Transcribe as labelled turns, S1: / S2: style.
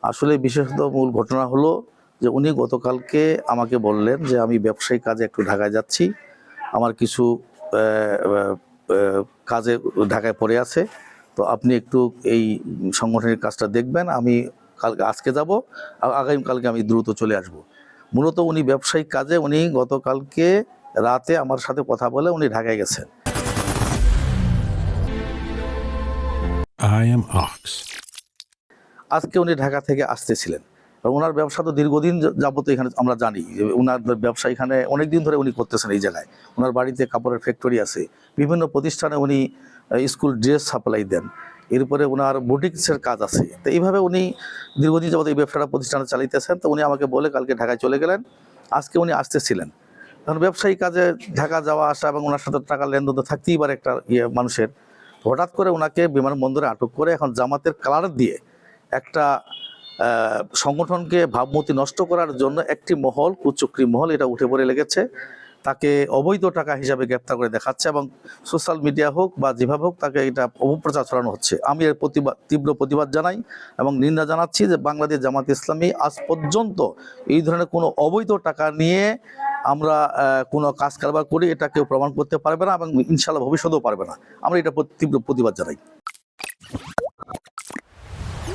S1: আসলে বিশেষত মূল ঘটনা হলো যে উনি গতকালকে আমাকে বললেন যে আমি ব্যবসায়িক কাজে একটু ঢাকায় যাচ্ছি, আমার কিছু কাজে ঢাকায় পড়ে আছে, তো আপনি একটু এই সংগঠনের কাজটা দেখবেন, আমি আজকে যাব, আগামীকালকে আমি দ্রুত চলে আসব। মূলত উনি ব্যবসায়িক কাজে উনি গতকালকে রাতে আমার সাথে কথা বলে উনি ঢাকায় গেছেন।
S2: I am Ox.
S1: আজকে উনি ঢাকা থেকে আসতেছিলেন এবং ওনার ব্যবসা তো দীর্ঘদিন যাবত এখানে আমরা জানি যে ওনার ব্যবসা এখানে অনেক দিন ধরে উনি করতেছেন এই জায়গায়। ওনার বাড়িতে কাপড়ের ফ্যাক্টরি আছে, বিভিন্ন প্রতিষ্ঠানে উনি স্কুল ড্রেস সাপ্লাই দেন, এরপরে ওনার বুটিক্সের কাজ আছে। তো এইভাবে উনি দীর্ঘদিন যাবত এই ব্যবসাটা প্রতিষ্ঠানে চালিতেছেন। তো উনি আমাকে বলে কালকে ঢাকায় চলে গেলেন, আজকে উনি আসতেছিলেন। কারণ ব্যবসায়িক কাজে ঢাকা যাওয়া আসা এবং ওনার সাথে টাকার লেনদেন তো থাকতেই পারে একটা মানুষের। হঠাৎ করে ওনাকে বিমানবন্দরে আটক করে এখন জামাতের কালার দিয়ে একটা সংগঠনকে ভাবমূর্তি নষ্ট করার জন্য একটি মহল, কুচক্রী মহল, এটা উঠে পড়ে লেগেছে। তাকে অবৈধ টাকা হিসাবে গ্রেপ্তার করে দেখাচ্ছে এবং সোশ্যাল মিডিয়া হোক বা যেভাবে হোক তাকে এটা অপপ্রচার ছড়ানো হচ্ছে। আমি এর তীব্র প্রতিবাদ জানাই এবং নিন্দা জানাচ্ছি যে বাংলাদেশ জামাত ইসলামী আজ পর্যন্ত এই ধরনের কোনো অবৈধ টাকা নিয়ে আমরা কোনো কাজ কারবার করি এটা কেউ প্রমাণ করতে পারবে না এবং ইনশাআল্লাহ ভবিষ্যতেও পারবে না। আমরা এটা তীব্র প্রতিবাদ জানাই।